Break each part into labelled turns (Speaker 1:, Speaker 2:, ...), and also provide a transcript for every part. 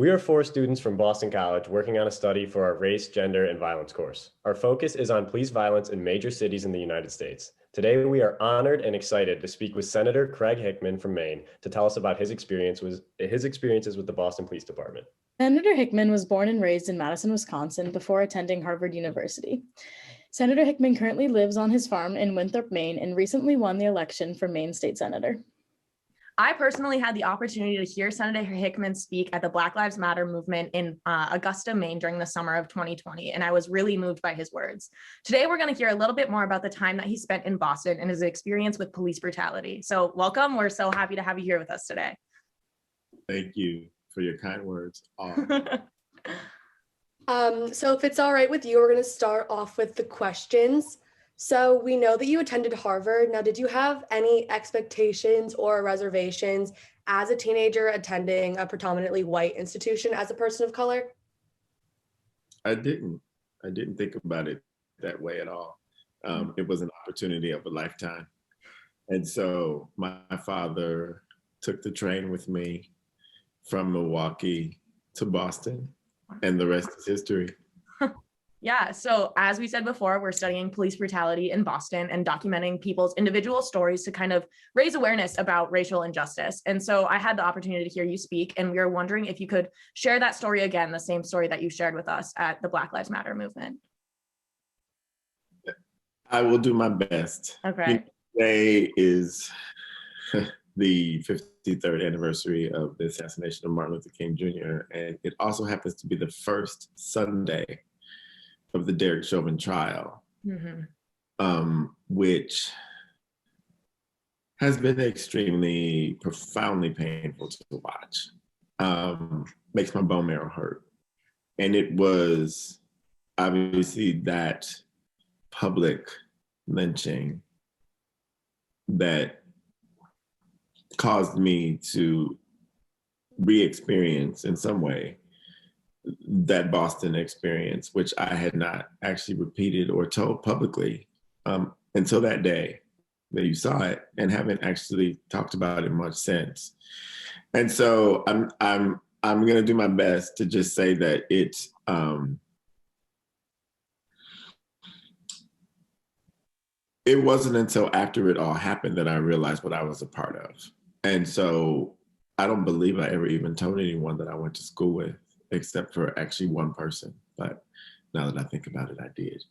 Speaker 1: We are four students from Boston College working on a study for our race, gender, and violence course. Our focus is on police violence in major cities in the United States. Today, we are honored and excited to speak with Senator Craig Hickman from Maine to tell us about his experiences with the Boston Police Department.
Speaker 2: Senator Hickman was born and raised in Madison, Wisconsin before attending Harvard University. Senator Hickman currently lives on his farm in Winthrop, Maine, and recently won the election for Maine State Senator.
Speaker 3: I personally had the opportunity to hear Senator Hickman speak at the Black Lives Matter movement in Augusta, Maine during the summer of 2020, and I was really moved by his words. Today, we're going to hear a little bit more about the time that he spent in Boston and his experience with police brutality. So welcome. We're so happy to have you here with us today.
Speaker 4: Thank you for your kind words.
Speaker 5: So if it's all right with you, we're going to start off with the questions. So we know that you attended Harvard. Now, did you have any expectations or reservations as a teenager attending a predominantly white institution as a person of color?
Speaker 4: I didn't think about it that way at all. It was an opportunity of a lifetime. And so my father took the train with me from Milwaukee to Boston, and the rest is history.
Speaker 3: Yeah, so as we said before, we're studying police brutality in Boston and documenting people's individual stories to kind of raise awareness about racial injustice. And so I had the opportunity to hear you speak, and we were wondering if you could share that story again, the same story that you shared with us at the Black Lives Matter movement.
Speaker 4: I will do my best.
Speaker 3: Okay.
Speaker 4: Today is the 53rd anniversary of the assassination of Martin Luther King Jr., and it also happens to be the first Sunday of the Derek Chauvin trial, which has been extremely, profoundly painful to watch. Makes my bone marrow hurt. And it was obviously that public lynching that caused me to re-experience in some way that Boston experience, which I had not actually repeated or told publicly until that day that you saw it, and haven't actually talked about it much since. And so I'm gonna do my best to just say that it wasn't until after it all happened that I realized what I was a part of. And so I don't believe I ever even told anyone that I went to school with, except for actually one person. But now that I think about it, I did.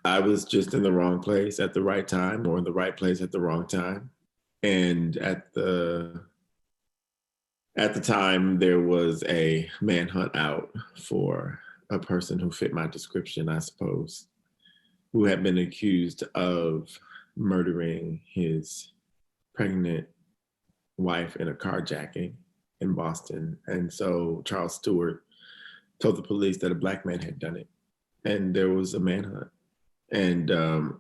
Speaker 4: I was just in the wrong place at the right time, or in the right place at the wrong time. And at the time, there was a manhunt out for a person who fit my description, I suppose, who had been accused of murdering his pregnant wife in a carjacking in Boston. And so Charles Stewart told the police that a Black man had done it, and there was a manhunt. And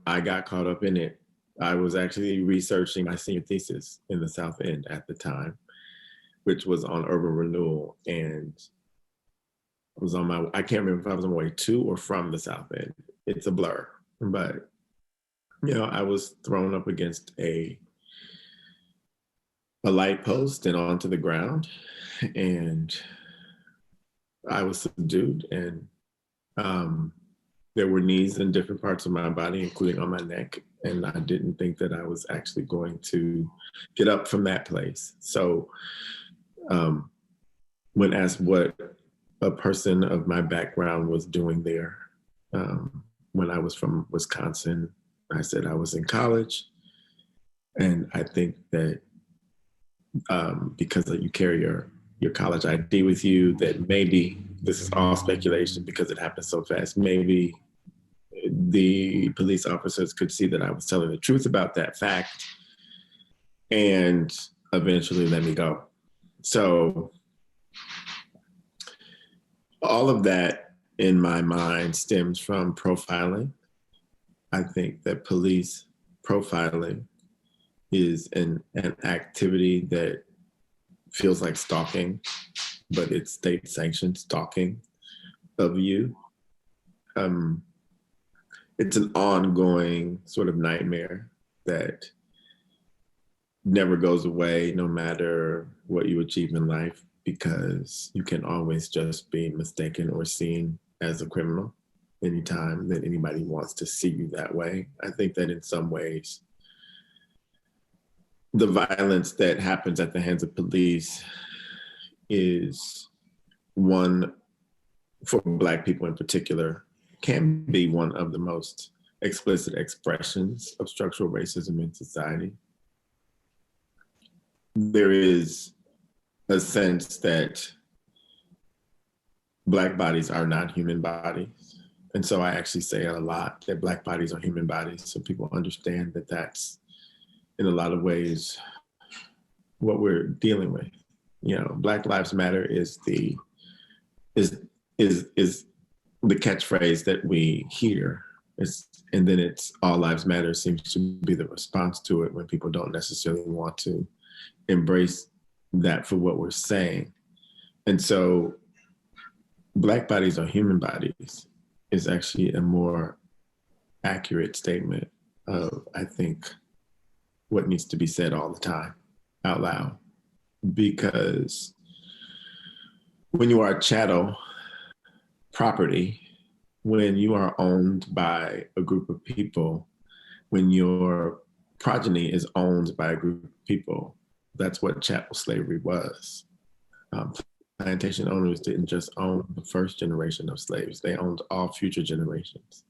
Speaker 4: I got caught up in it. I was actually researching my senior thesis in the South End at the time, which was on urban renewal, and I can't remember if I was on my way to or from the South End. It's a blur, but I was thrown up against a light post and onto the ground, and I was subdued, and there were knees in different parts of my body, including on my neck, and I didn't think that I was actually going to get up from that place. So when asked what a person of my background was doing there, when I was from Wisconsin, I said I was in college, and I think that because you carry your college ID with you, that maybe, this is all speculation because it happened so fast, maybe the police officers could see that I was telling the truth about that fact and eventually let me go. So all of that in my mind stems from profiling. I think that police profiling is an activity that feels like stalking, but it's state-sanctioned stalking of you. It's an ongoing sort of nightmare that never goes away, no matter what you achieve in life. because you can always just be mistaken or seen as a criminal anytime that anybody wants to see you that way. I think that in some ways, the violence that happens at the hands of police is one, for Black people in particular, can be one of the most explicit expressions of structural racism in society. There is a sense that Black bodies are not human bodies. And so I actually say a lot that Black bodies are human bodies, so people understand that that's in a lot of ways what we're dealing with. You know, Black Lives Matter is the catchphrase that we hear. And then it's All Lives Matter seems to be the response to it when people don't necessarily want to embrace that for what we're saying. And so Black bodies are human bodies is actually a more accurate statement of, I think, what needs to be said all the time out loud. Because when you are a chattel property, when you are owned by a group of people, when your progeny is owned by a group of people, that's what chattel slavery was. Plantation owners didn't just own the first generation of slaves, they owned all future generations.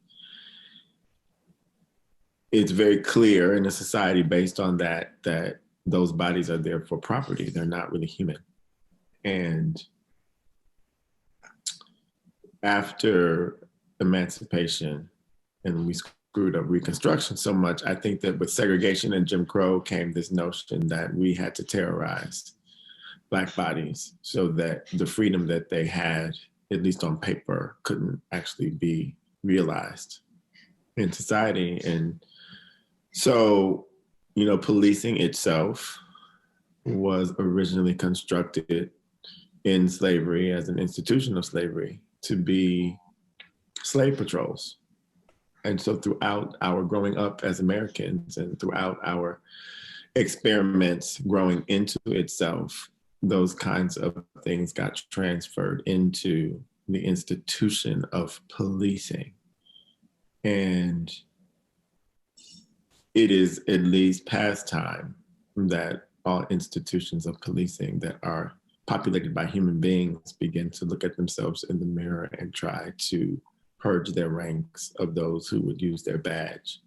Speaker 4: It's very clear in a society based on that those bodies are there for property. They're not really human. And after emancipation, and we screwed up Reconstruction so much, I think that with segregation and Jim Crow came this notion that we had to terrorize Black bodies so that the freedom that they had, at least on paper, couldn't actually be realized in society. And so, you know, policing itself was originally constructed in slavery as an institution of slavery to be slave patrols. And so throughout our growing up as Americans and throughout our experiments growing into itself, those kinds of things got transferred into the institution of policing. And it is at least past time that all institutions of policing that are populated by human beings begin to look at themselves in the mirror and try to purge their ranks of those who would use their badge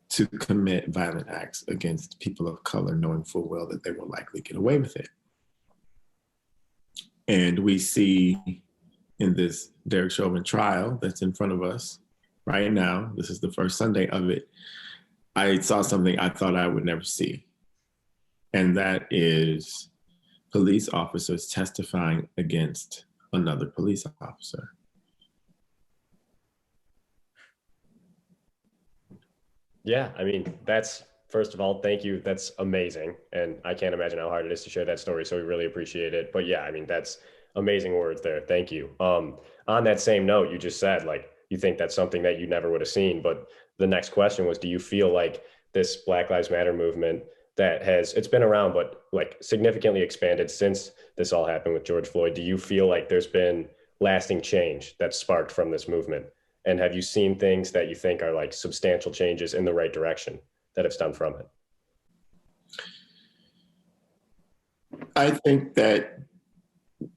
Speaker 4: to commit violent acts against people of color, knowing full well that they will likely get away with it. And we see in this Derek Chauvin trial that's in front of us right now, this is the first Sunday of it, I saw something I thought I would never see. And that is police officers testifying against another police officer.
Speaker 1: Yeah, I mean, that's, first of all, thank you. That's amazing. And I can't imagine how hard it is to share that story. So we really appreciate it. But yeah, I mean, that's amazing words there. Thank you. On that same note, you just said, like, you think that's something that you never would have seen. But the next question was, do you feel like this Black Lives Matter movement that it's been around, but like significantly expanded since this all happened with George Floyd, do you feel like there's been lasting change that's sparked from this movement? And have you seen things that you think are like substantial changes in the right direction that have stemmed from it?
Speaker 4: I think that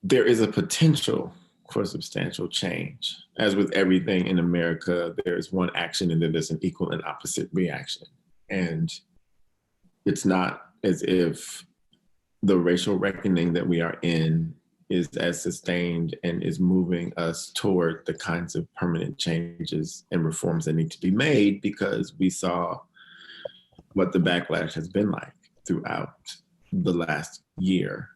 Speaker 4: there is a potential for substantial change. As with everything in America, there's one action and then there's an equal and opposite reaction. And it's not as if the racial reckoning that we are in is as sustained and is moving us toward the kinds of permanent changes and reforms that need to be made, because we saw what the backlash has been like throughout the last year.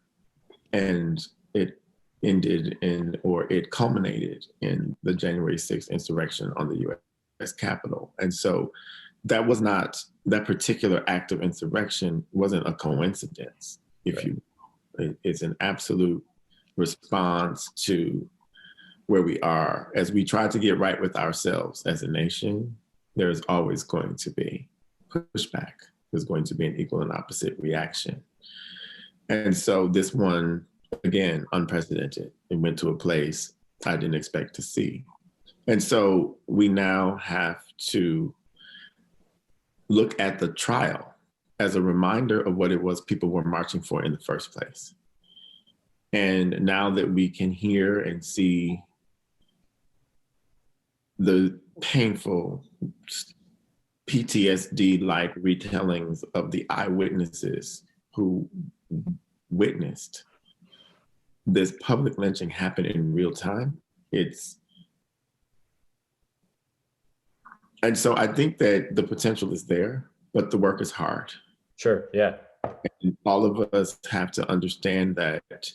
Speaker 4: And it ended in, or it culminated in, the January 6th insurrection on the US Capitol. And so that was not, that particular act of insurrection wasn't a coincidence, if you will. It's an absolute response to where we are. As we try to get right with ourselves as a nation, there is always going to be pushback. There's going to be an equal and opposite reaction. And so this one again, unprecedented. It went to a place I didn't expect to see. And so we now have to look at the trial as a reminder of what it was people were marching for in the first place. And now that we can hear and see the painful PTSD-like retellings of the eyewitnesses who witnessed this public lynching happen in real time, and so I think that the potential is there, but the work is hard.
Speaker 1: Sure, yeah.
Speaker 4: And all of us have to understand that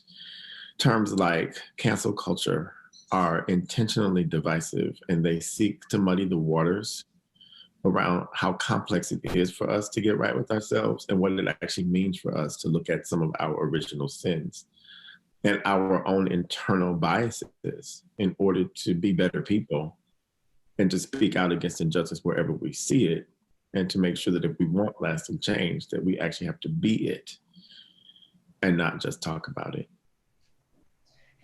Speaker 4: terms like cancel culture are intentionally divisive, and they seek to muddy the waters around how complex it is for us to get right with ourselves and what it actually means for us to look at some of our original sins and our own internal biases in order to be better people and to speak out against injustice wherever we see it, and to make sure that if we want lasting change, that we actually have to be it and not just talk about it.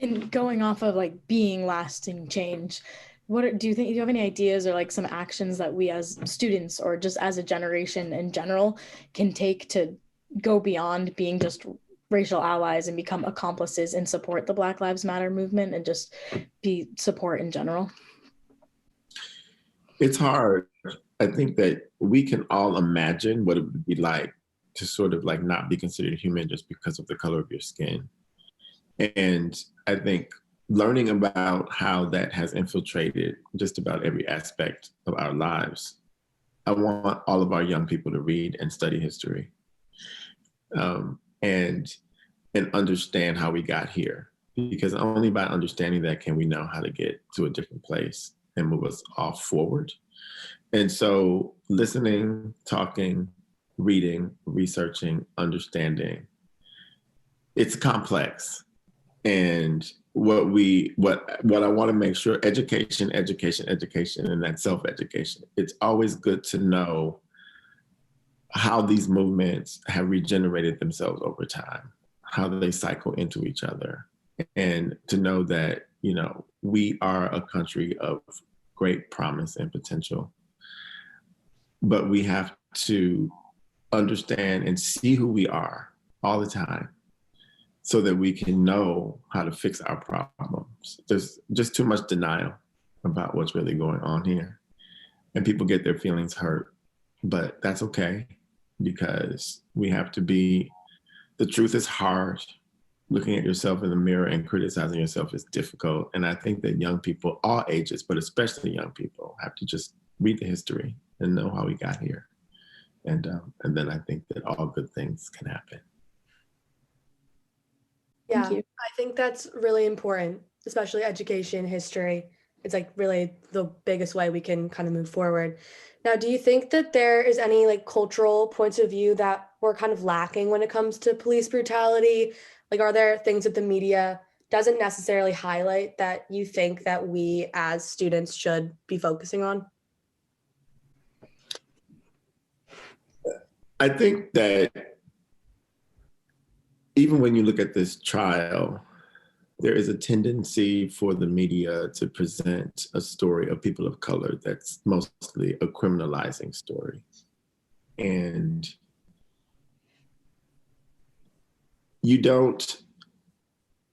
Speaker 2: And going off of like being lasting change, do you have any ideas or like some actions that we as students or just as a generation in general can take to go beyond being just racial allies and become accomplices and support the Black Lives Matter movement and just be support in general?
Speaker 4: It's hard. I think that we can all imagine what it would be like to sort of like not be considered human just because of the color of your skin. And I think learning about how that has infiltrated just about every aspect of our lives, I want all of our young people to read and study history, and understand how we got here. Because only by understanding that can we know how to get to a different place and move us all forward. And so listening, talking, reading, researching, understanding, it's complex. And what I want to make sure, education, and that self-education. It's always good to know how these movements have regenerated themselves over time, how they cycle into each other, and to know that, you know, we are a country of great promise and potential, but we have to understand and see who we are all the time so that we can know how to fix our problems. There's just too much denial about what's really going on here, and people get their feelings hurt, but that's okay, because we have to be, the truth is hard. Looking at yourself in the mirror and criticizing yourself is difficult. And I think that young people, all ages, but especially young people, have to just read the history and know how we got here. And then I think that all good things can happen.
Speaker 5: Yeah, I think that's really important, especially education, history. It's like really the biggest way we can kind of move forward. Now, do you think that there is any like cultural points of view that we're kind of lacking when it comes to police brutality? Like, are there things that the media doesn't necessarily highlight that you think that we as students should be focusing on?
Speaker 4: I think that even when you look at this trial, there is a tendency for the media to present a story of people of color that's mostly a criminalizing story. And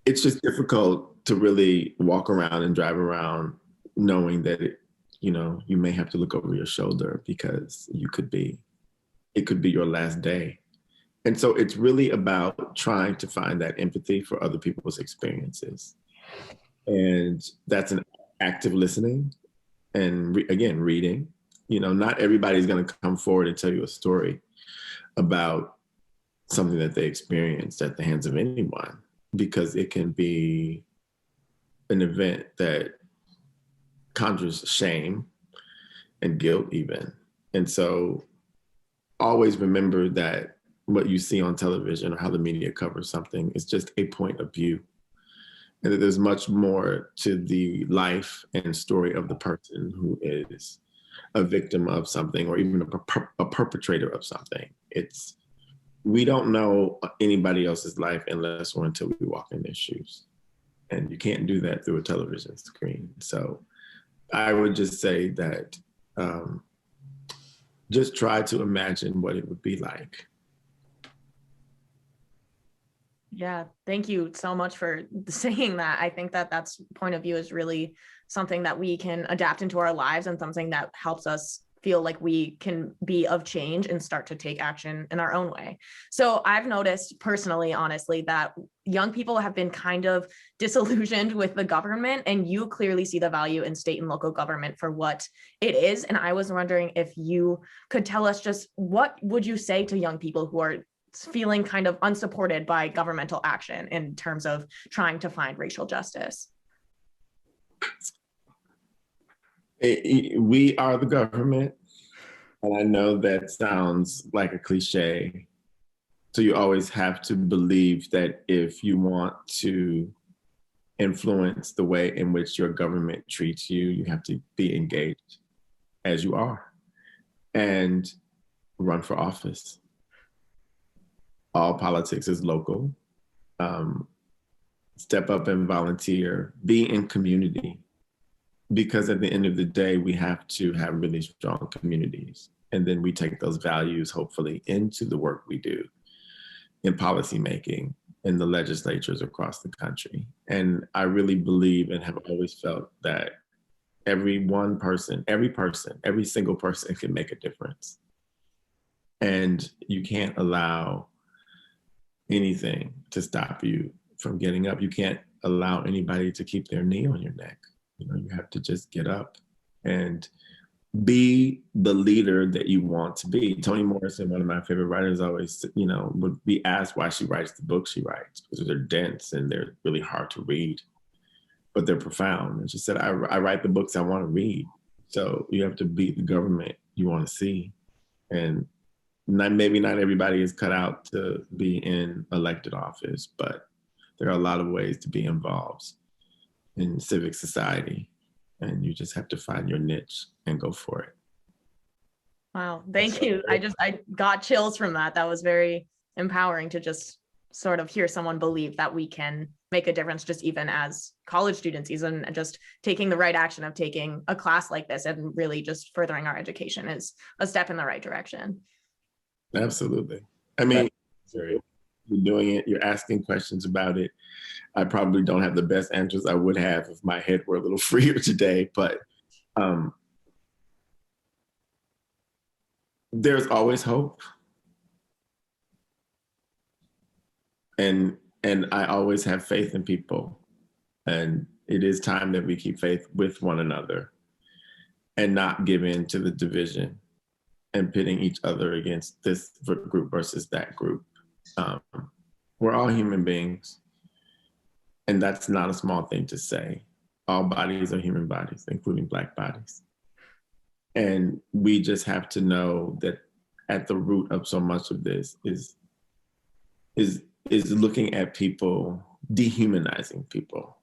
Speaker 4: it's just difficult to really walk around and drive around knowing that you may have to look over your shoulder because it could be your last day. And so it's really about trying to find that empathy for other people's experiences. And that's an active listening and again, reading. Not everybody's going to come forward and tell you a story about something that they experienced at the hands of anyone, because it can be an event that conjures shame and guilt even. And so always remember that what you see on television or how the media covers something is just a point of view, and that there's much more to the life and story of the person who is a victim of something or even a perpetrator of something. we don't know anybody else's life unless or until we walk in their shoes. And you can't do that through a television screen. So I would just say that just try to imagine what it would be like.
Speaker 3: Yeah, thank you so much for saying that. I think that that's point of view is really something that we can adapt into our lives and something that helps us feel like we can be of change and start to take action in our own way. So I've noticed personally, honestly, that young people have been kind of disillusioned with the government, and you clearly see the value in state and local government for what it is. And I was wondering if you could tell us just what would you say to young people who are feeling kind of unsupported by governmental action in terms of trying to find racial justice?
Speaker 4: We are the government. And I know that sounds like a cliche. So you always have to believe that if you want to influence the way in which your government treats you, you have to be engaged as you are and run for office. All politics is local. Step up and volunteer, be in community. Because at the end of the day, we have to have really strong communities. And then we take those values, hopefully, into the work we do in policymaking in the legislatures across the country. And I really believe and have always felt that every single person can make a difference. And you can't allow anything to stop you from getting up. You can't allow anybody to keep their knee on your neck. You know, you have to just get up and be the leader that you want to be. Toni Morrison, one of my favorite writers, always, would be asked why she writes the books she writes, because they're dense and they're really hard to read, but they're profound. And she said, I write the books I want to read. So you have to be the government you want to see. And maybe not everybody is cut out to be in elected office, but there are a lot of ways to be involved in civic society, and you just have to find your niche and go for it.
Speaker 3: Wow, thank you. I got chills from that. That was very empowering to just sort of hear someone believe that we can make a difference, just even as college students, even just taking the right action of taking a class like this and really just furthering our education is a step in the right direction.
Speaker 4: Absolutely. I mean, you're doing it, you're asking questions about it. I probably don't have the best answers I would have if my head were a little freer today, but there's always hope. And I always have faith in people. And it is time that we keep faith with one another and not give in to the division and pitting each other against this group versus that group. We're all human beings. And that's not a small thing to say. All bodies are human bodies, including Black bodies. And we just have to know that at the root of so much of this is looking at people, dehumanizing people.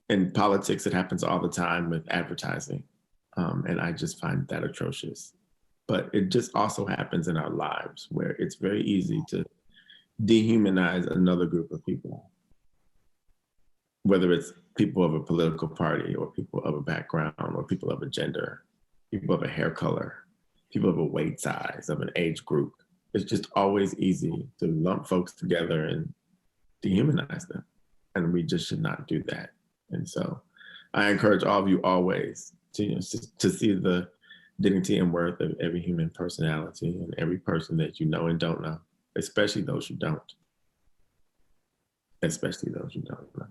Speaker 4: In politics, it happens all the time with advertising. And I just find that atrocious. But it just also happens in our lives where it's very easy to dehumanize another group of people, whether it's people of a political party or people of a background or people of a gender, people of a hair color, people of a weight size, of an age group. It's just always easy to lump folks together and dehumanize them. And we just should not do that. And so I encourage all of you always to see the dignity and worth of every human personality and every person that you know and don't know, especially those you don't. Especially those you don't know.